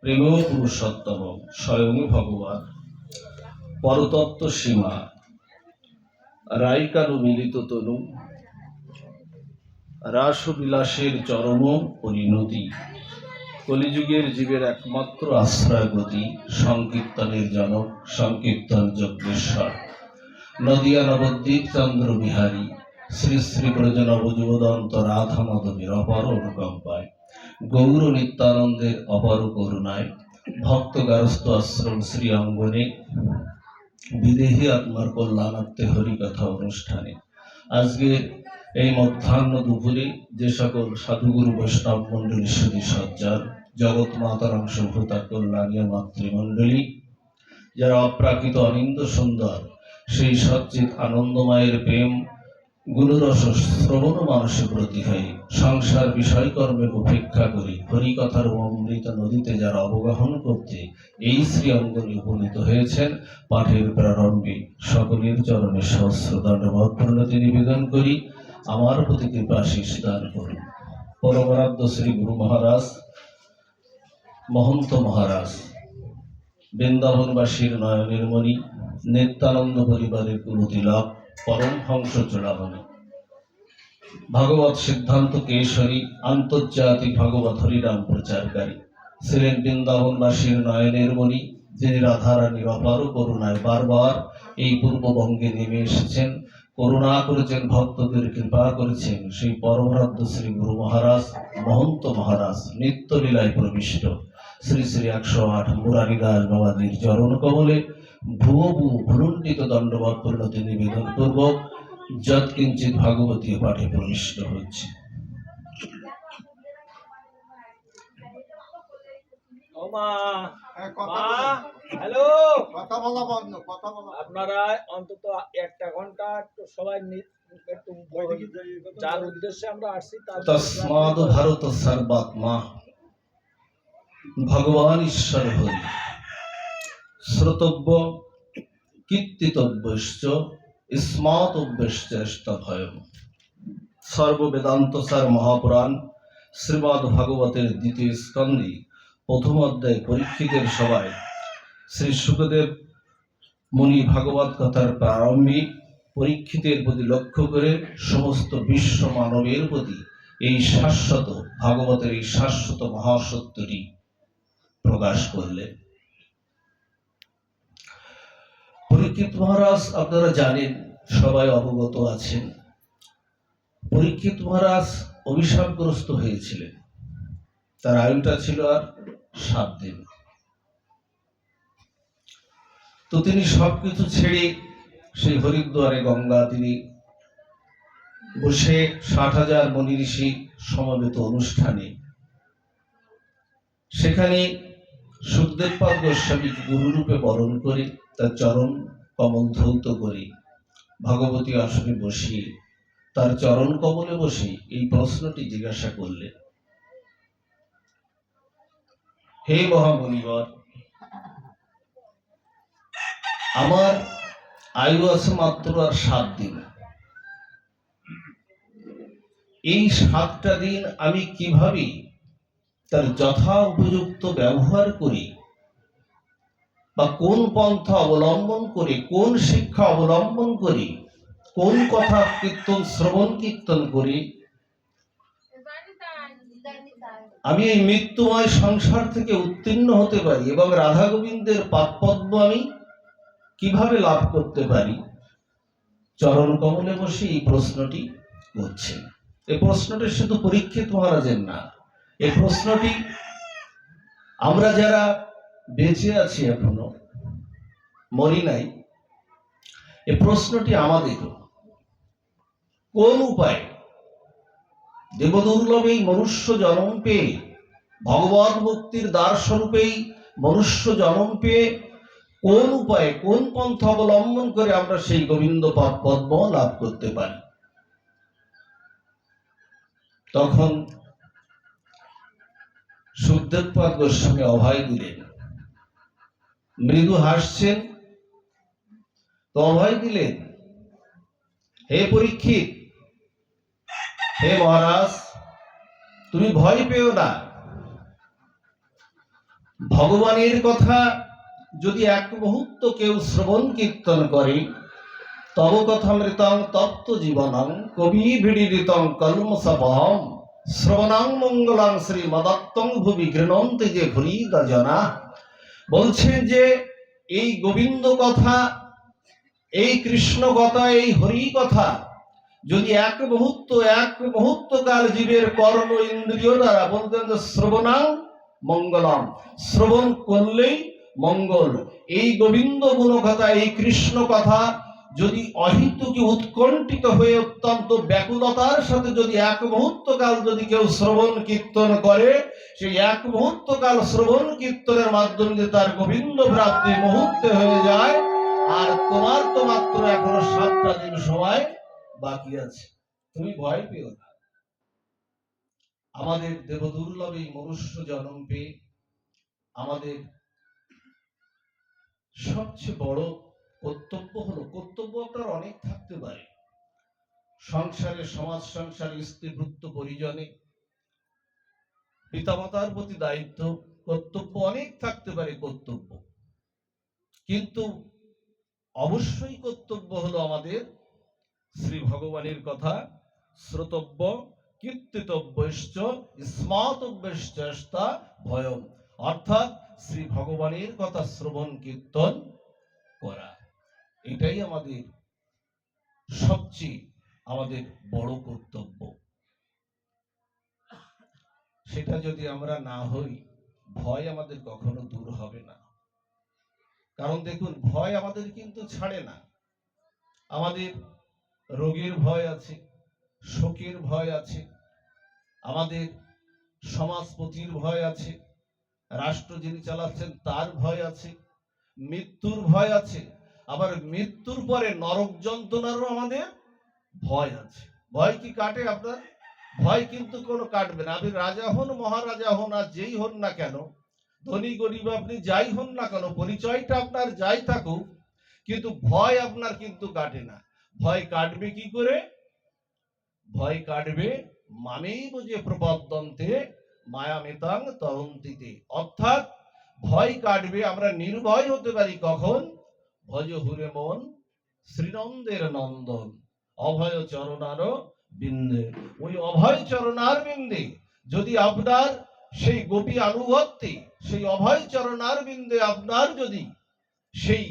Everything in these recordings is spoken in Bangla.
প্রেম পুরুষোত্তম স্বয়ং ভগবান পরতত্ত্ব সীমা রাইকানু মিলিত তনু রাসবিলাসের চরম পরিণতি কলিযুগের জীবের একমাত্র আশ্রয় গতি সংকীর্তনের জনক সংকীর্তন যজ্ঞেশ্বর নদিয়া নবদ্বীপ চন্দ্র বিহারী শ্রী শ্রী ব্রজ নবযুবদন্ত রাধা মাধবীর অপার অনুকম্পায় গৌর নিত্যানন্দের অপার করুণায় ভক্তগারস্থ আশ্রম শ্রী অঙ্গনে বিদেহী আত্মার কল্যাণার্থে হরিকথা অনুষ্ঠানে আজকে এই মধ্যাহ্ন দুপুরে যে সকল সাধুগুরু বৈষ্ণব মন্ডলী সুধী সজ্জার জগৎ মাতার অংশভূতা কল্যাণীয় মাতৃমণ্ডলী যারা অপ্রাকৃত অনিন্দ সুন্দর সেই সচ্চিত আনন্দময়ের প্রেম গুণরস শ্রবণ মানুষের প্রতি হয়ে সংসার বিষয়কর্মে উপেক্ষা করে হরিকথার অমৃত নদীতে যারা অবগাহন করতে এই শ্রী অঙ্গনে উপনীত হয়েছেন পাঠের প্রারম্ভে সকলের চরণে সহস্র দণ্ডবৎ প্রণতি নিবেদন করি। আমার প্রতি কৃপাশীষ দান করুন। পরমারাধ্য শ্রী গুরু মহারাজ মহন্ত মহারাজ বৃন্দাবনবাসীর নয়নের মণি নিত্যানন্দ পরিবারের কুলতিলক পরমহংস চূড়ামণি ভাগবত সিদ্ধান্ত কেশরী আন্তর্জাতিক ভাগবত হরিনাম প্রচারকারী ছিলেন বৃন্দাবনবাসীর নয়নের মণি, যিনি রাধারানীর অপার করুণায় বারবার এই পূর্ববঙ্গে নেমে এসেছেন, করুণা করেছেন, ভক্তদের কৃপা করেছেন। সেই পরমারাধ্য শ্রী গুরু মহারাজ মহন্ত মহারাজ নিত্যলীলায় প্রবিষ্ট শ্রী শ্রী 108 মুরারিদাস বাবাজির চরণ কমলে ভুয়ো ভুলুণ্ঠিত দণ্ডবৎ পরিণতি নিবেদন পূর্বক যৎকিঞ্চিৎ ভাগবতীয় পাঠে প্রবিষ্ট হচ্ছে। আপনারা অন্তত 1 ঘন্টা একটু সবাই একটু যার উদ্দেশ্যে আমরা আসছি তস্মাদ ভারত সর্বাত্মা ভগবান ঈশ্বর হরি শ্রোতব্য কীর্তিতব্যশ্চ স্মাতব্যশ্চ ভয়ম। সর্ববেদান্তসার মহাপুরাণ শ্রীমদ্ ভাগবতের 2য় স্কন্ধে 1ম অধ্যায় পরীক্ষিতের সভায় শ্রী শুকদেব মুনি ভাগবত কথার প্রারম্ভে পরীক্ষিতের প্রতি লক্ষ্য করে সমস্ত বিশ্ব মানবের প্রতি এই শাশ্বত ভাগবতের এই শাশ্বত মহাসত্যটি প্রকাশ করলেন। পরীক্ষিত মহারাজ আপনারা জানেন, সবাই অবগত আছেন, পরীক্ষিত মহারাজ অভিশাপগ্রস্ত হয়েছিলেন। তার আয়ুটা ছিল আর 7 দিন। তো তিনি সবকিছু ছেড়ে সেই হরিদ্বারে গঙ্গা তিনি বসে 60,000 মুনি ঋষি সমবেত অনুষ্ঠানে সেখানে সুখদেব পাদ গোস্বামীকে গুরুরূপে বরণ করে তার চরণ কমল ধৌত করে ভগবতী আসনে বসিয়ে তার চরণ কমলে বসে এই প্রশ্নটি জিজ্ঞাসা করলেন, হে মহামুনিবর, আমার আয়ু আছে মাত্র আর 7 দিন। এই 7টা দিন আমি কিভাবে তার যথা উপযুক্ত ব্যবহার করি বা কোন পন্থা অবলম্বন করে, কোন শিক্ষা অবলম্বন করি, কোন কথা কীর্তন শ্রবণ কীর্তন করি আমি এই মৃত্যুময় সংসার থেকে উত্তীর্ণ হতে পারি এবং রাধা গোবিন্দের পাদপদ্ম আমি কিভাবে লাভ করতে পারি, চরণ কমলে বসে এই প্রশ্নটি করছেন। এই প্রশ্নটি শুধু পরীক্ষিত মহারাজের না, এই প্রশ্নটি আমরা যারা বেঁচে আছি এখনো মরি নাই, এই প্রশ্নটি আমাদেরও। কোন উপায় দেবদুর্লভেই মনুষ্য জন্ম পেয়ে, ভগবত মুক্তির দ্বার স্বরূপেই মনুষ্য জন্ম পেয়ে কোন উপায়ে কোন পন্থা অবলম্বন করে আমরা সেই গোবিন্দ পাদ পদ্ম লাভ করতে পারি? তখন সুখদেব পাদ গোস্বামী অভয় দিলেন, মৃদু হাসছেন, তো অভয় দিলেন, হে পরীক্ষিত, হে মহারাজ, তুমি ভয় পেও না। ভগবানের কথা যদি এক মুহূর্ত কেউ শ্রবণ কীর্তন করে, তব কথামৃতং তপ্ত জীবনং কবি ভিড়িতং কলমসপহম শ্রবণাং মঙ্গলাং শ্রী মদত্তং ভুবি গৃণন্তি যে ভুরিদা জনা। বলছেন যে এই গোবিন্দ কথা, এই কৃষ্ণ কথা, এই হরি কথা যদি এক মুহূর্ত কাল জীবের কর্ম ইন্দ্রিয় দ্বারা, বলতেন যে শ্রবণাং মঙ্গলম, শ্রবণ করলেই মঙ্গল। এই গোবিন্দ গুণ কথা, এই কৃষ্ণ কথা যদি অহিতুকি উৎকণ্ঠিত হয়ে অত্যন্ত ব্যাকুলতার সাথে যদি এক মুহূর্ত কাল যদি কেউ শ্রবণ কীর্তন করে, সেই এক মুহূর্ত কাল শ্রবণ কীর্তনের মাধ্যমে যে তার গোবিন্দ প্রাপ্তি মুহূর্তে হয়ে যায়। আর তোমার তো মাত্র এখনো 7টা দিন সময় বাকি আছে, তুমি ভয় পেও না। আমাদের দেবদুর্লভ এই মনুষ্য জন্ম পেয়ে আমাদের সবচেয়ে বড় কর্তব্য হলো, কর্তব্য আপনার অনেক থাকতে পারে, সংসারে, সমাজ সংসারে, স্ত্রী পুত্র পরিজনে, পিতামাতার প্রতি দায়িত্ব, কর্তব্য অনেক থাকতে পারে কর্তব্য, কিন্তু অবশ্যই কর্তব্য হলো আমাদের শ্রী ভগবানের কথা শ্রোতব্য, কীর্তিতব্যশ্চ স্মাতব্যশ্চ ভয়ম, অর্থাৎ শ্রী ভগবানের কথা শ্রবণ কীর্তন করা। এটাই আমাদের সবচেয়ে আমাদের বড় কর্তব্য। সেটা যদি আমরা না হই, ভয় আমাদের কখনো দূর হবে না। কারণ দেখুন, ভয় আমাদের কিন্তু ছাড়ে না। আমাদের রোগের ভয় আছে, শোকের ভয় আছে, আমাদের সমাজপতির ভয় আছে, রাষ্ট্র যিনি চালাচ্ছেন তার ভয় আছে, মৃত্যুর ভয় আছে, আবার মৃত্যুর পরে নরক যন্ত্রণারও আমাদের ভয় আছে। ভয় কি কাটে আপনার? ভয় কিন্তু কোনো কাটবে না। আপনি রাজা হন, মহারাজা হন, আর যেই হন না কেন, ধনী গরিব আপনি যাই হন না কেন, পরিচয়টা আপনার যাই থাকুক, কিন্তু ভয় আপনার কিন্তু কাটে না। ভয় কাটবে কি করে? ভয় কাটবে মামেব যে প্রপদ্যন্তে মায়ামেতাং তরন্তিতে, অর্থাৎ ভয় কাটবে, আমরা নির্ভয় হতে পারি কখন? ভজ হুরে মন শ্রীনন্দের নন্দন অভয় চরণার বিন্দে। ওই অভয় চরণার বিন্দে যদি আপনার সেই গোপী আনুগত্যে, সেই অভয় চরণার বিন্দে আপনার যদি সেই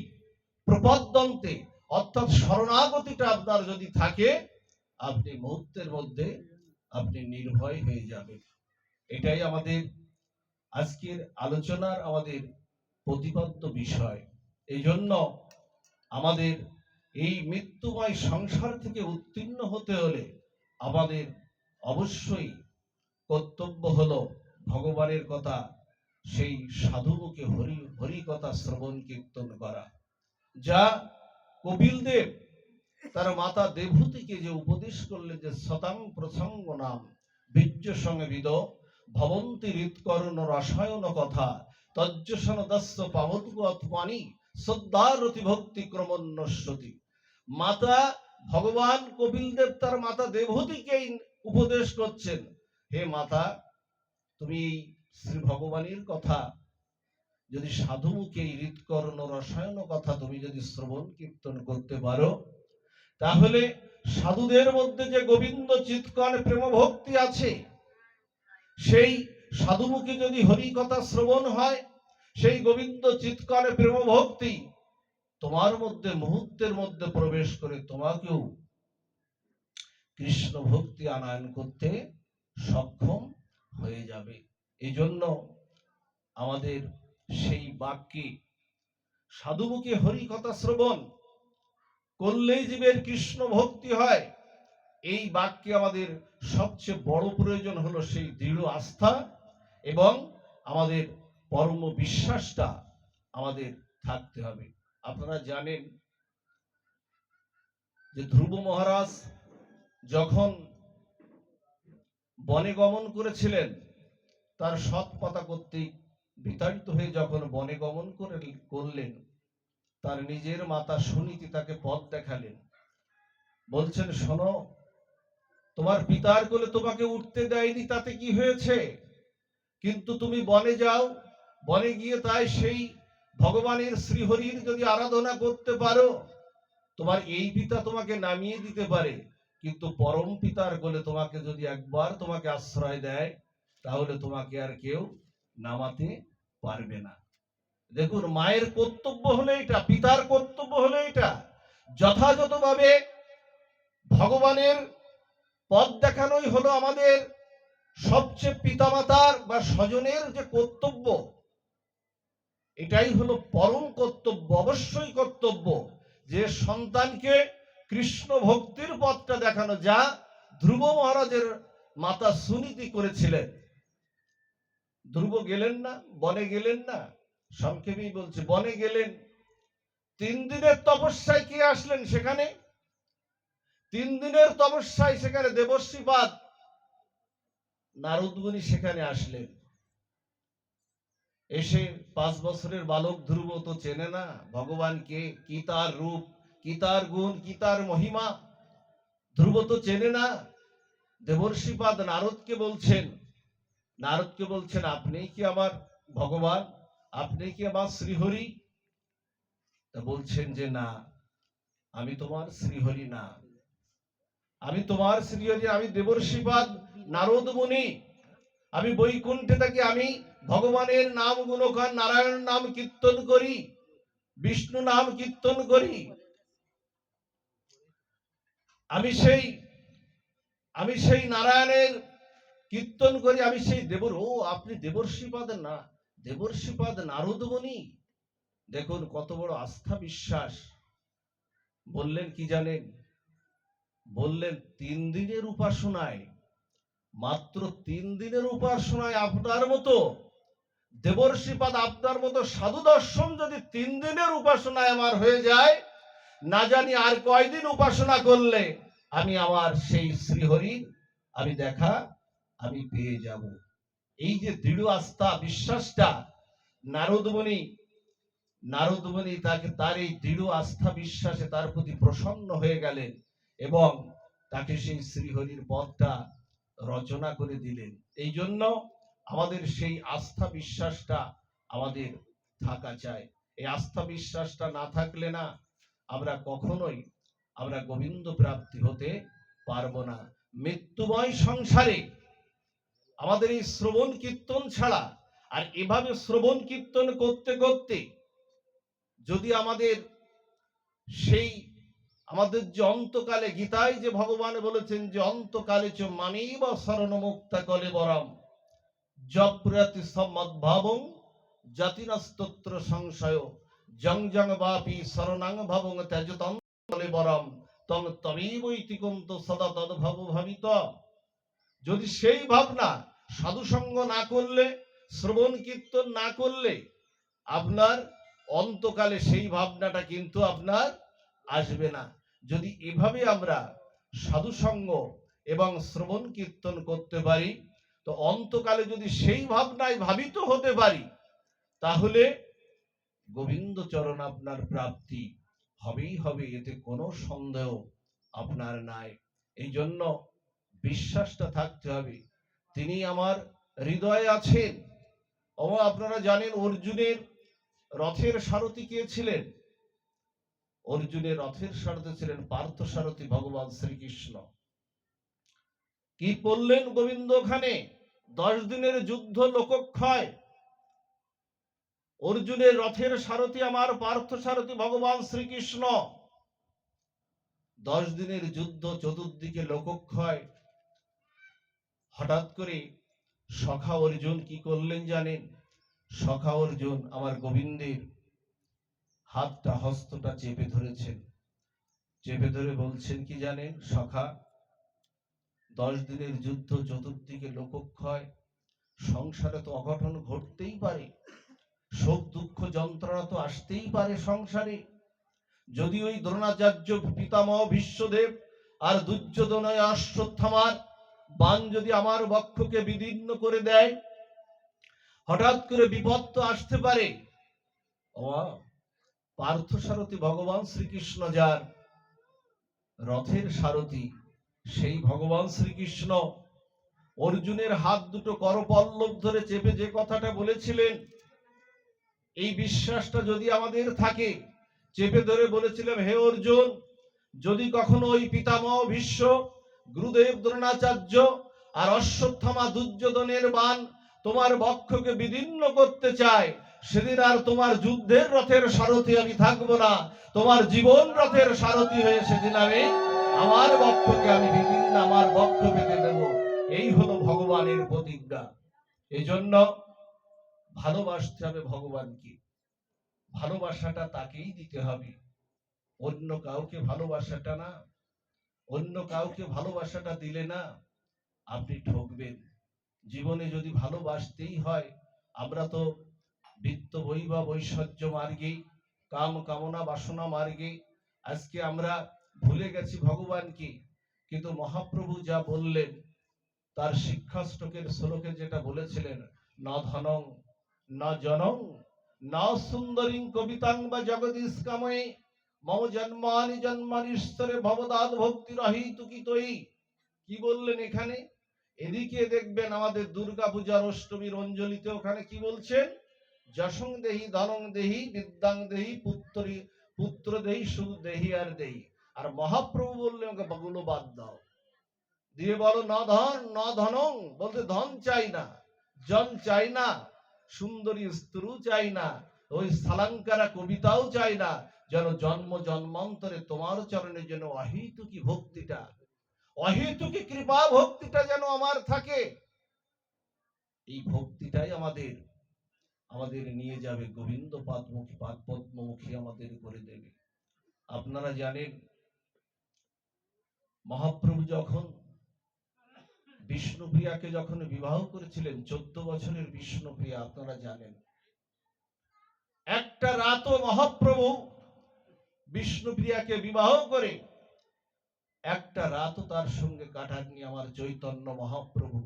প্রপদ্যন্তে অর্থাৎ শরণাগতিটা আপনার যদি থাকে, আপনি মুহূর্তের মধ্যে আপনি নির্ভয় হয়ে যাবেন। এটাই আমাদের আজকের আলোচনার আমাদের প্রতিপাদ্য বিষয়। এই জন্য আমাদের এই মৃত্যুময় সংসার থেকে উত্তীর্ণ হতে হলে আমাদের অবশ্যই কর্তব্য হলো ভগবানের কথা, সেই সাধুমুখে হরি কথা শ্রবণ কীর্তন করা। যা কপিল দেব তার মাতা দেবহূতিকে যে উপদেশ করলেন যে শতাং প্রসঙ্গ নাম বীর্য সঙ্গে বিদ ভবন্তি হৃৎকর্ণ রসায়ন কথা তজ্জসন দস্য পাবৎপানি শ্রদ্ধারতি ভক্তি ক্রমন্নস্বতি। মাতা ভগবান কপিল দেব তার মাতা দেবহূতিকে উপদেশ করছেন, হে মাতা, তুমি শ্রী ভগবানের কথা যদি সাধুমুখে হৃৎকর্ণ রসায়ন কথা তুমি যদি শ্রবণ কীর্তন করতে পারো, তাহলে সাধুদের মধ্যে যে গোবিন্দ চিৎকর প্রেম ভক্তি আছে, সেই সাধুমুখে যদি হরি কথা শ্রবণ হয়, সেই গোবিন্দ চিৎকর প্রেম ভক্তি তোমার মধ্যে মুহূর্তের মধ্যে প্রবেশ করে তোমাকেও কৃষ্ণ ভক্তি আনয়ন করতে সক্ষম হয়ে যাবে। এই জন্য আমাদের সেই বাক্যে সাধুমুখে হরি কথা শ্রবণ করলেই জীবের কৃষ্ণ ভক্তি হয়, এই বাক্যে আমাদের সবচেয়ে বড় প্রয়োজন হলো সেই দৃঢ় আস্থা এবং আমাদের পরম বিশ্বাসটা আমাদের থাকতে হবে। আপনারা জানেন যে ধ্রুব মহারাজ যখন বনে গমন করেছিলেন, তার সৎ পাতা কর্তৃক বিতাড়িত হয়ে যখন বনে গমন করলেন, তার নিজের মাতা সুনীতি তাকে পথ দেখালেন, বলছেন, শোনো, তোমার পিতার কোলে তোমাকে উঠতে দেয়নি তাতে কি হয়েছে, কিন্তু তুমি বনে যাও, বনে গিয়ে তাই সেই ভগবানের শ্রীহরির যদি আরাধনা করতে পারো, তোমার এই পিতা তোমাকে নামিয়ে দিতে পারে, কিন্তু পরম পিতার কোলে তোমাকে যদি একবার তোমাকে আশ্রয় দেয়, তাহলে তোমাকে আর কেউ নামাতে পারবে না। দেখুন, মায়ের কর্তব্য হলো এটা, পিতার কর্তব্য হলো এটা, যথাযথভাবে ভগবানের পথ দেখানোই হলো আমাদের সবচেয়ে পিতামাতার বা স্বজনের যে কর্তব্য, এটাই হলো পরম কর্তব্য, অবশ্যই কর্তব্য, যে সন্তানকে কৃষ্ণ ভক্তির পথটা দেখানো, যা ধ্রুব মহারাজের মাতা সুনীতি করেছিলেন। ধ্রুব গেলেন না, বনে গেলেন না, সংক্ষেপেই বলছে, বনে গেলেন। 3 দিনের তপস্যায় কে আসলেন সেখানে? 3 দিনের তপস্যায় সেখানে দেবর্ষিপাদ নারদ মুনি সেখানে আসলেন। এসে 5 বছরের বালক ধ্রুব তো চেনে না ভগবানকে, কি তার রূপ, কি তার গুণ, কি তার মহিমা, ধ্রুব তো চেনে না। দেবর্ষিপাদ নারদকে বলছেন, আপনি কি আমার ভগবান, আপনি কি আমার শ্রীহরি? তা বলছেন যে না, আমি তোমার শ্রীহরি না, আমি তোমার শ্রীহরি, আমি দেবর্ষিপাদ নারদ মুনি, আমি বৈকুণ্ঠে থাকি, আমি ভগবানের নাম গুণগান, নারায়ণ নাম কীর্তন করি, বিষ্ণু নাম কীর্তন করি, আমি সেই নারায়ণের কীর্তন করি, আমি সেই আপনি দেবর্ষিপাদ না, দেবর্ষিপাদ নারদ মুনি। দেখুন কত বড় আস্থা বিশ্বাস। বললেন কি জানেন? বললেন 3 দিনের উপাসনায়, মাত্র 3 দিনের উপাসনায় আপনার মতো দেবর্ষিপাদ, আপনার মতো সাধু দর্শন যদি 3 দিনের উপাসনায় আমার হয়ে যায়, না জানি আর কয়দিন উপাসনা করলে আমি আমার সেই শ্রীহরির আমি পেয়ে যাব। এই যে দৃঢ় আস্থা বিশ্বাসটা, নারদ মুনি তার এই দৃঢ় আস্থা বিশ্বাসে তার প্রতি প্রসন্ন হয়ে গেলেন এবং তাকে সেই শ্রীহরির পথটা রচনা করে দিলেন। এই জন্য আমাদের সেই আস্থা বিশ্বাসটা আমাদের থাকা চাই। এই আস্থা বিশ্বাসটা না থাকলে না, আমরা কখনোই গোবিন্দ প্রাপ্তি হতে পারবো না। মৃত্যুময় সংসারে আমাদের এই শ্রবণ কীর্তন ছাড়া, আর এভাবে শ্রবণ কীর্তন করতে করতে যদি আমাদের যে অন্তকালে, গীতায় যে ভগবান বলেছেন যে অন্তকালে চ মামেব শরণ মুক্তা কলে বরম জপ্রতি সমদ্ভাবং জাতিনস্তত্র সংশয় জং জং বাপি শরণাং ভবং ত্যাজতং কলে বরম তং তমেবৈতি কুন্ত সদা তদ্ভব ভাবিত। যদি সেই ভাবনা, সাধুসঙ্গ না করলে, শ্রবণ কীর্তন না করলে, আপনার অন্তকালে সেই ভাবনাটা কিন্তু আপনার আসবে না। যদি এভাবে আমরা সাধুসঙ্গ এবং শ্রবণ কীর্তন করতে পারি, তো অন্তকালে যদি সেই ভাবনায় ভাবিত হতে পারি, তাহলে গোবিন্দ চরণ আপনার প্রাপ্তি হবেই হবে, এতে কোনো সন্দেহ আপনার নাই। এই জন্য বিশ্বাসটা থাকতে হবে, তিনি আমার হৃদয়ে আছেন। আপনারা জানেন অর্জুনের রথের সারথি কে ছিলেন? অর্জুনের রথের সারথি ছিলেন পার্থ সারথি ভগবান শ্রীকৃষ্ণ। কি বললেন গোবিন্দ ওখানে? 10 দিনের যুদ্ধ, লোকক্ষয়। অর্জুনের রথের সারথি আমার পার্থ সারথি ভগবান শ্রীকৃষ্ণ। 10 দিনের যুদ্ধ, চতুর্দিকে লোকক্ষয়। হঠাৎ করে সখা অর্জুন কি করলেন জানেন? সখা অর্জুন আমার গোবিন্দের হাতটা, হস্তটা চেপে ধরেছেন। চেপে ধরে বলছেন কি জানেন? সখা, 10 দিনের যুদ্ধ, চতুর্দিকে লোকক্ষয়, সংসারে তো অঘটন ঘটতেই পারে, শোক দুঃখ যন্ত্রণা তো আসতেই পারে সংসারে। যদি ওই দ্রোণাচার্য, পিতামহ ভীষ্মদেব আর দুর্যোধন, অশ্বত্থামার বাণ যদি আমার বক্ষকে বিদীর্ণ করে দেয়, হঠাৎ করে বিপদ তো আসতে পারে। পার্থ সারথি ভগবান শ্রীকৃষ্ণ, যার রথের সারথি, সেই ভগবান শ্রীকৃষ্ণ অর্জুনের হাত দুটো করপল্লব ধরে চেপে যে কথাটা বলেছিলেন, এই বিশ্বাসটা যদি আমাদের থাকে, চেপে ধরে বলেছিলাম, হে অর্জুন, যদি কখনো ওই পিতামহ ভীষ্ম, গুরুদেব দ্রোণাচার্য আর অশ্বত্থামা দুর্যোধনের বাণ তোমার বক্ষকে বিদীর্ণ করতে চায়, সেদিন আর তোমার যুদ্ধের রথের সারথি আমি থাকবো না, তোমার জীবন রথের সারথি হয়ে সেদিন আমি আমার বক্ষকে আমি বিদীর্ণ, আমার বক্ষ পেতে দেব। এই হলো ভগবানের প্রতিজ্ঞা। এই জন্য ভালোবাসতে হবে ভগবানকে, ভালোবাসাটা তাকেই দিতে হবে, অন্য কাউকে ভালোবাসাটা না। অন্য কাউকে ভালোবাসাটা দিলে না আপনি ঠকবেন। জীবনে যদি ভালোবাসতেই হয়, আমরা তো বিত্ত বৈভব ঐশ্বর্য মার্গে, কাম কামনা বাসনা মার্গে আজকে আমরা ভুলে গেছি ভগবানকে। কিন্তু মহাপ্রভু যা বললেন, তার শিক্ষাষ্টকের শ্লোকে যেটা বলেছিলেন, ন ধনং ন জনং ন সুন্দরীং কবিতাং বা জগদীশ কাময়ে মম জন্মানি জন্মানিশ্বরে ভবদাদ ভক্তি রহিতু কি তৈ। কি বললেন এখানে? এদিকে দেখবেন আমাদের দুর্গা পূজার অষ্টমীর অঞ্জলিতে ওখানে কি বলছেন, যশং দেহি ধনং দেহি বিদ্যাং দেহি পুত্র দেহি শুধু দেহি আর দেহি। আর মহাপ্রভু বললেন ওকে বাগুলো বাদ দাও, দিয়ে বলো ন ধন ন ধনং, বলতে ধন চাই না, জন চাই না, সুন্দরী স্ত্রী চাই না, ওই সালাঙ্কারা কবিতাও চাই না, যেন জন্ম জন্মান্তরে তোমার চরণে যেন অহেতুকি ভক্তিটা, অহেতুকি কৃপা ভক্তিটা যেন আমার থাকে। এই ভক্তিটাই আমাদের আমাদের নিয়ে যাবে গোবিন্দ পাদমুখী, পদ্মমুখী আমাদের করে দেবে। আপনারা জানেন মহাপ্রভু যখন বিষ্ণুপ্রিয়াকে যখন বিবাহ করেছিলেন, 14 বছরের বিষ্ণুপ্রিয়া, আপনারা জানেন একটা রাতও মহাপ্রভু বিষ্ণুপ্রিয়াকে বিবাহ করে একটা রাতও তার সঙ্গে কাটাননি আমার চৈতন্য মহাপ্রভু।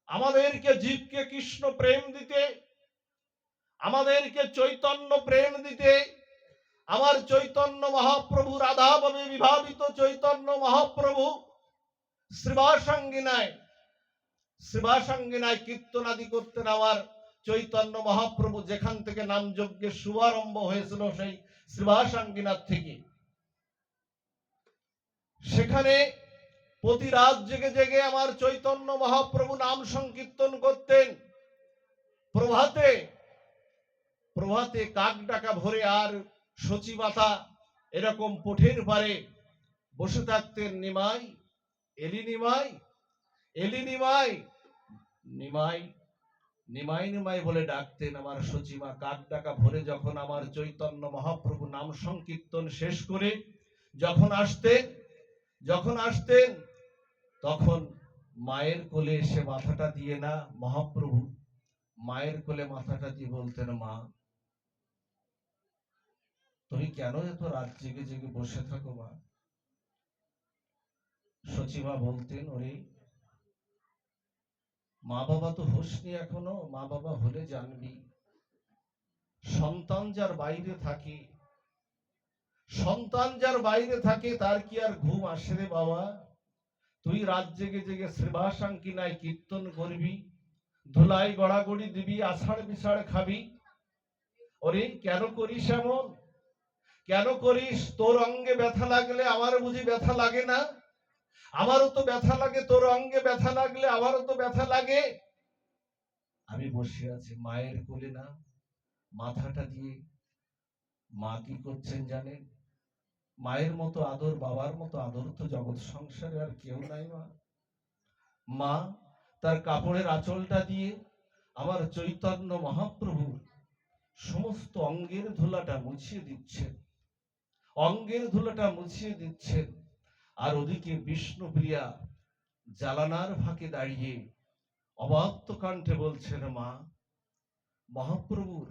আমাদেরকে জীবকে কৃষ্ণ প্রেম দিতে, আমাদেরকে চৈতন্য প্রেম দিতে, আমার চৈতন্য মহাপ্রভু রাধা বলে বিভাবিত চৈতন্য মহাপ্রভু শ্রীবাসাঙ্গিনায় কীর্তনাদি করতেন। আমার চৈতন্য মহাপ্রভু যেখান থেকে নাম যজ্ঞের শুভারম্ভ হয়েছিল সেই শ্রীবাসাঙ্গিনার থেকে, সেখানে প্রতি রাত জেগে জেগে আমার চৈতন্য মহাপ্রভু নাম সংকীর্তন করতেন। প্রভাতে প্রভাতে কাক ডাকা ভরে আর সচিমাতা এরকম পথের পারে বসে থাকতেন, নিমাই এলি নিমাই এলি নিমাই, নিমাই নিমাই নিমাই বলে ডাকতেন আমার সচিমা। কাক ডাকা ভরে যখন আমার চৈতন্য মহাপ্রভু নাম সংকীর্তন শেষ করে যখন আসতেন তখন মায়ের কোলে এসে মাথাটা দিয়ে না মহাপ্রভু মায়ের কোলে মাথাটা দিয়ে বলতেন, মা তুমি কেন এত রাত জেগে জেগে বসে থাকো মা? সচিমা বলতেন, ওরে মা বাবা তো হোসনি এখনো, মা বাবা হলে জানবি, সন্তান যার বাইরে থাকে তার কি আর ঘুম আসে রে বাবা? তুই রাত জেগে জেগে শ্রীবাসাঙ্কিনায় কীর্তন করবি, ধুলাই গড়াগড়ি দিবি, আষাঢ় বিছাড় খাবি। ওরে কেন করিস এমন? কেন করিস? তোর অঙ্গে ব্যথা লাগলে আমার বুঝি ব্যথা লাগে না? আমারও তো ব্যথা লাগে, তোর অঙ্গে ব্যথা লাগলে আমারও তো ব্যথা লাগে। আমি বসে আছি মায়ের কোলে না, মাথাটা দিয়ে। মা কি করছেন জানেন? মায়ের মতো আদর, বাবার মতো আদর তো জগৎ সংসারে আর কেউ নাই। মা তার কাপড়ের আঁচলটা দিয়ে আমার চৈতন্য মহাপ্রভু সমস্ত অঙ্গের ধুলাটা মুছিয়ে দিচ্ছেন। আর ওদিকে বিষ্ণুপ্রিয়া জালানার ফাঁকে দাঁড়িয়ে অবাধ্য কণ্ঠে বলছেন, মা মহাপ্রভুর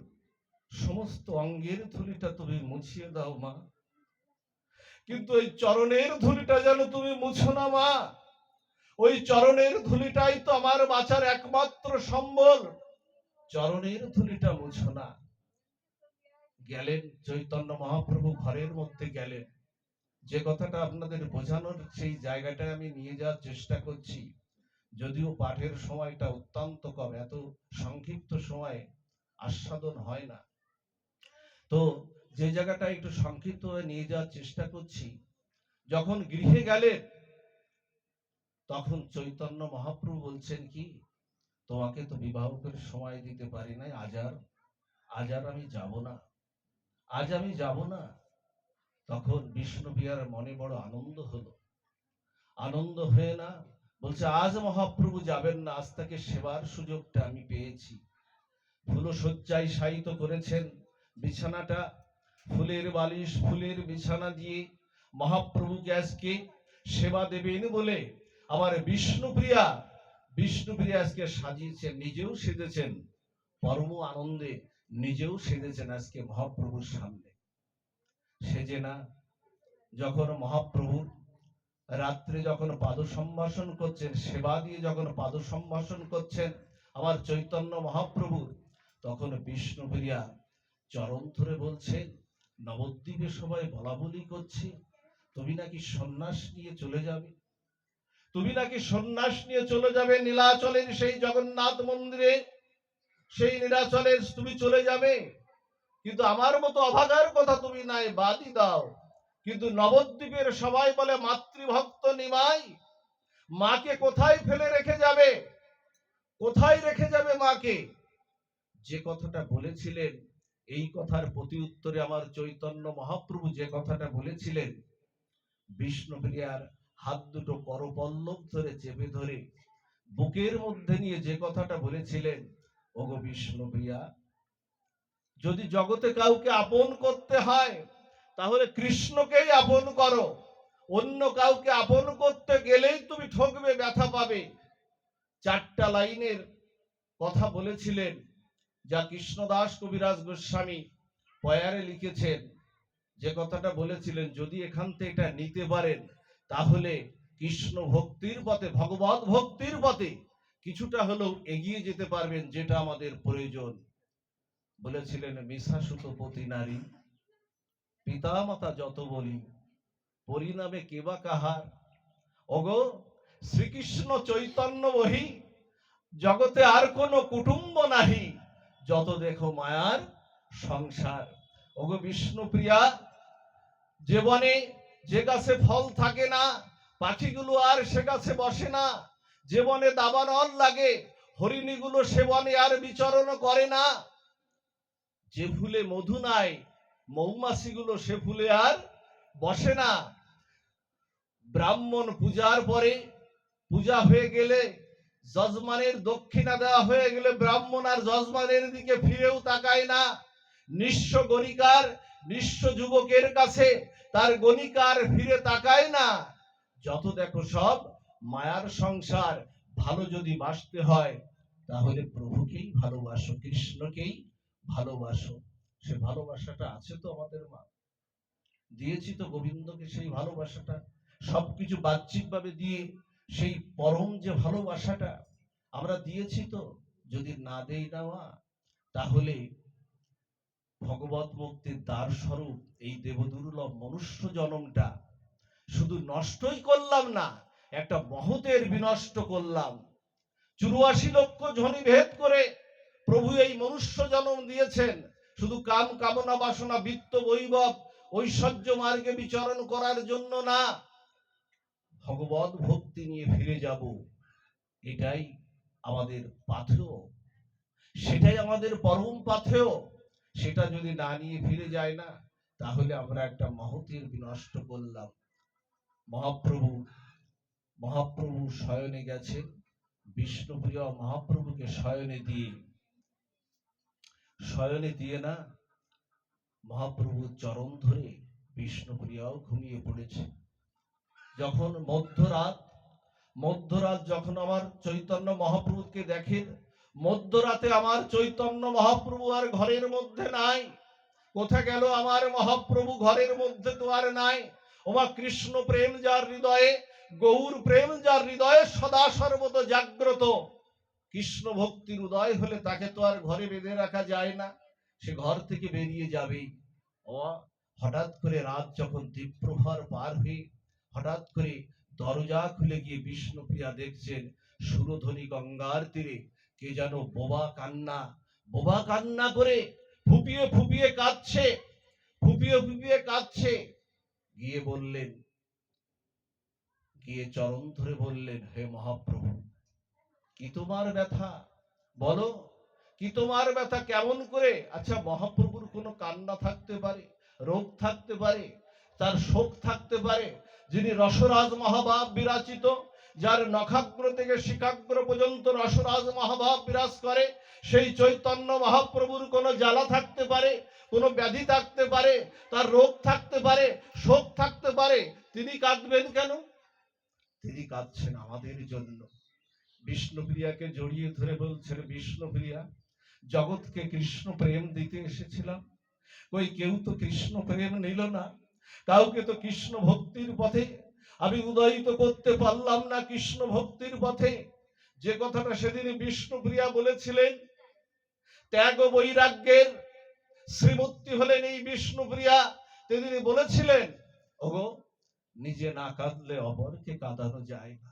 সমস্ত অঙ্গের ধুলিটা তুমি মুছিয়ে দাও মা, কিন্তু ওই চরণের ধুলিটা যেন তুমি মুছো না মা। ওই চরণের ধুলিটাই তো আমার বাঁচার একমাত্র সম্বল, চরণের ধুলিটা মুছো না। গেলেন চৈতন্য মহাপ্রভু, ঘরের মধ্যে গেলেন। যে কথাটা আপনাদের বোঝানোর সেই জায়গাটায় আমি নিয়ে যাওয়ার চেষ্টা করছি, যদিও পাঠের সময়টা অত্যন্ত কম, এত সংক্ষিপ্ত সময়ে আস্বাদন হয় না। তো যে জায়গাটা একটু সংক্ষিপ্ত হয়ে নিয়ে যাওয়ার চেষ্টা করছি, যখন গৃহে গেলেন তখন চৈতন্য মহাপ্রভু বলছেন কি, তোমাকে তো বিবাহ করে সময় দিতে পারি নাই, আজ আর আমি যাব না, আজ আমি যাব না। তখন বিষ্ণুপ্রিয়ার মনে বড় আনন্দ হলো। আনন্দ হয়ে না বলছে, আজ মহাপ্রভু যাবেন না, আজ তাকে সেবার সুযোগটা আমি পেয়েছি। ফুলশয্যায় শায়িত করেছেন, বিছানাটা ফুলের বালিশ, ফুলের বিছানা দিয়ে মহাপ্রভুকে আজকে সেবা দেবেন বলে আমার বিষ্ণুপ্রিয়া আজকে সাজিয়েছেন, নিজেও সেজেছেন পরম আনন্দে, নিজেও সেজেছেন আজকে মহাপ্রভুর সামনে। সেজে না যখন মহাপ্রভুর রাত্রে যখন পাদ সম্ভাষণ করছেন, সেবা দিয়ে যখন পাদ সম্ভাষণ করছেন আমার চৈতন্য মহাপ্রভুর, তখন বিষ্ণুপ্রিয়া চরণ ধরে বলছেন, নবদ্বীপে সবাই বলা বলি করছে তুমি নাকি সন্ন্যাস নিয়ে চলে যাবে, তুমি নাকি সন্ন্যাস নিয়ে চলে যাবে, নীলাচলের সেই জগন্নাথ মন্দিরে, সেই নীলাচলের তুমি চলে যাবে। কিন্তু আমার মতো অভাগার কথা তুমি নাই, বাদই দাও। কিন্তু নবদ্বীপের সবাই বলে মাতৃভক্ত নিমাই, মাকে কোথায় ফেলে রেখে যাবে, কোথায় রেখে যাবে মাকে? যে কথাটা বলেছিলেন, এই কথার প্রতি উত্তরে আমার চৈতন্য মহাপ্রভু যে কথাটা বলেছিলেন, বিষ্ণুপ্রিয়ার হাত দুটো করপল্লব ধরে চেপে ধরে বুকের মধ্যে নিয়ে যে কথাটা বলেছিলেন, ওগো বিষ্ণুপ্রিয়া, যদি জগতে কাউকে আপন করতে হয় তাহলে কৃষ্ণকেই আপন করো, অন্য কাউকে আপন করতে গেলেই তুমি ঠকবে, ব্যথা পাবে। 4টা লাইনের কথা বলেছিলেন, যা কৃষ্ণদাস কবিরাজ গোস্বামী পয়ারে লিখেছেন। যে কথাটা বলেছিলেন, যদি এখান থেকে এটা নিতে পারেন তাহলে কৃষ্ণ ভক্তির পথে, ভগবত ভক্তির পথে কিছুটা হলেও এগিয়ে যেতে পারবেন, যেটা আমাদের প্রয়োজন। বলেছিলেন, মিশাসুত পতি নারী, পিতা মাতা যত বলি, পরিণামে কেবা কাহার। ওগো শ্রীকৃষ্ণ চৈতন্য বহি, জগতে আর কোনো কুটুম্ব নাহি, যত দেখো মায়ার সংসার। ওগো বিষ্ণুপ্রিয়া, যে বনে যে গাছে ফল থাকে না, পাখিগুলো আর সে গাছে বসে না, যে বনে দাবানল লাগে, হরিণীগুলো সে বনে আর বিচরণ করে না, যে ফুলে মধু নাই, মৌমাছিগুলো সে ফুলে আর বসে না। ব্রাহ্মণ পূজার পরে, পূজা হয়ে গেলে, যজমানের দক্ষিণা দেওয়া হয়ে গেলে ব্রাহ্মণ আর যজমানের দিকে ফিরেও তাকায় না। নিঃস্ব গণিকার, নিঃস্ব যুবকের কাছে তার গণিকার ফিরে তাকায় না। যত দেখো সব মায়ার সংসার। ভালো যদি বাসতে হয় তাহলে প্রভুকেই ভালোবাসো, কৃষ্ণকেই ভালোবাসো। সে ভালোবাসাটা আছে তো আমাদের, মা দিয়েছি তো গোবিন্দকে সেই ভালোবাসাটা, সবকিছু বাহ্যিক ভাবে দিয়ে সেই পরম যে ভালোবাসাটা আমরা দিয়েছি তো। যদি না দেই না তাহলে ভগবত মুক্তির দ্বার স্বরূপ এই দেবদুর্লভ মনুষ্য জন্মটা শুধু নষ্টই করলাম না, একটা মহতের বিনষ্ট করলাম। 84 লক্ষ ধ্বনি ভেদ করে প্রভু এই মনুষ্য জন্ম দিয়েছেন শুধু কাম কামনা বাসনা বিত্ত বৈভব ঐশ্বর্য মার্গে বিচরণ করার জন্য না, ভগবত ভক্তি নিয়ে ফিরে যাব, এটাই আমাদের পাথেয়, সেটাই আমাদের পরম পাথেয়। সেটা যদি না নিয়ে ফিরে যায় না তাহলে আমরা একটা মহতের বিনষ্ট করলাম। মহাপ্রভু শয়নে গেছেন, বিষ্ণুপ্রিয় মহাপ্রভুকে শয়নে দিয়ে না মহাপ্রভুর চরণ ধরে বিষ্ণুপ্রিয়াও ঘুমিয়ে পড়েছে। যখন মধ্যরাত যখন আমার চৈতন্য মহাপ্রভুকে দেখেন, মধ্যরাতে আমার চৈতন্য মহাপ্রভু আর ঘরের মধ্যে নাই। কোথা গেল আমার মহাপ্রভু? ঘরের মধ্যে তো আর নাই। ওমা কৃষ্ণ প্রেম যার হৃদয়ে, গৌর প্রেম যার হৃদয়ে সদা সর্বদা জাগ্রত, কৃষ্ণ ভক্তির উদয় হলে তাকে তো আর ঘরে বেঁধে রাখা যায় না, সে ঘর থেকে বেরিয়ে যাবেই। হঠাৎ করে রাত যখন দ্বীপ্রহর পার হয়ে হঠাৎ করে দরজা খুলে গিয়ে বিষ্ণুপ্রিয়া দেখছেন সুরধ্বনি গঙ্গার তীরে কে যেন বোবা কান্না বোবা কান্না করে ফুপিয়ে ফুপিয়ে কাঁদছে, ফুপিয়ে ফুপিয়ে কাঁদছে। গিয়ে বললেন, গিয়ে চরণ ধরে বললেন, হে মহাপ্রভু, কি তোমার ব্যথা বলো, কি তোমার ব্যথা, কেমন করে? আচ্ছা, মহাপ্রভুর কোনো কান্না থাকতে পারে, রোগ থাকতে পারে, তার শোক থাকতে পারে? যিনি রসরাজ মহাভাব বিরাচিত, যার নখাগ্র থেকে শিখাগ্র পর্যন্ত রসরাজ মহাভাব বিরাজ করে, সেই চৈতন্য মহাপ্রভুর কোনো জ্বালা থাকতে পারে, কোনো ব্যাধি থাকতে পারে, তার রোগ থাকতে পারে, শোক থাকতে পারে, তিনি কাঁদবেন কেন? তিনি কাঁদছেন আমাদের জন্য। বিষ্ণুপ্রিয়াকে জড়িয়ে ধরে বলছেন, বিষ্ণুপ্রিয়া, জগৎকে কৃষ্ণ প্রেম দিতে এসেছিলাম, কই কেউ তো কৃষ্ণ প্রেম নিল না, কাউকে তো কৃষ্ণ ভক্তির পথে আমি উদয়িত করতে পারলাম না, কৃষ্ণ ভক্তির পথে। যে কথাটা সেদিন বিষ্ণুপ্রিয়া বলেছিলেন, ত্যাগ ও বৈরাগ্যের শ্রীমূর্তি হলেন এই বিষ্ণুপ্রিয়া। তিনি বলেছিলেন, ওগো, নিজে না কাঁদলে অপরকে কাঁদানো যায় না,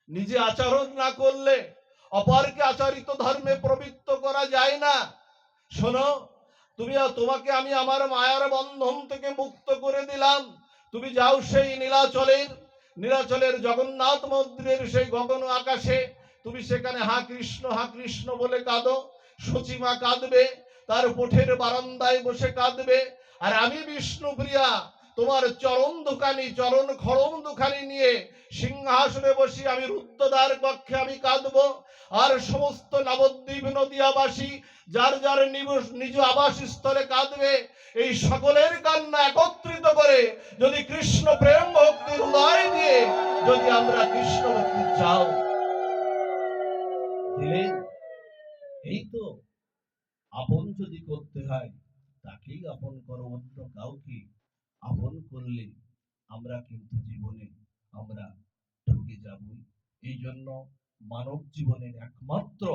নিজে আচরণ না করলে অপরকে আচরিত ধর্মে প্রবৃত্ত করা যায় না। শোনো, তোমাকে আমি আমার মায়ার বন্ধন থেকে মুক্ত করে দিলাম, তুমি যাও সেই নীলাচলের জগন্নাথ মন্দিরের সেই গগন আকাশে, তুমি সেখানে হা কৃষ্ণ বলে কাঁদো। সচিমা কাঁদবে, তার কোঠের বারান্দায় বসে কাঁদবে, আর আমি বিষ্ণুপ্রিয়া তোমার চরণ খড়ম দুখানি নিয়ে সিংহাসনে বসি আমি রুদ্রদ্বার কক্ষে আমি কাঁদবো। আর সমস্ত নবদ্বীপ নদিয়াবাসী যার যার নিজ আবাস স্থলে কাঁদবে। এই সকলের কান্না একত্রিত করে যদি কৃষ্ণ প্রেম ভক্তির উদয় দিয়ে যদি আমরা কৃষ্ণ ভক্তি চাও, দিলেন। এই তো আপন যদি করতে হয় তাকেই আপন করো, অন্য কাউকে আপন করলে আমরা কিন্তু জীবনে আমরা ঠকে যাবই। এই জন্য মানব জীবনের একমাত্র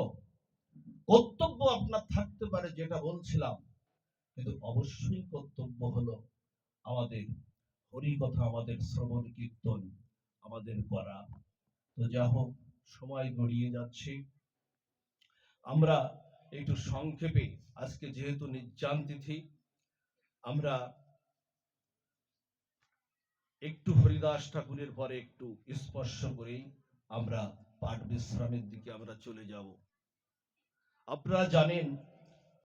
কর্তব্য আপনার থাকতে পারে, যেটা বলছিলাম, কিন্তু অবশ্যই কর্তব্য হলো আমাদের হরি কথা, আমাদের শ্রবণ কীর্তন আমাদের করা। তো যা হোক, সময় গড়িয়ে যাচ্ছে, আমরা একটু সংক্ষেপে, আজকে যেহেতু নির্জান তিথি, আমরা একটু হরিদাস ঠাকুরের পরে একটু স্পর্শ করেই আমরা পাঠ বিশ্রামের দিকে আমরা চলে যাব। আপনারা জানেন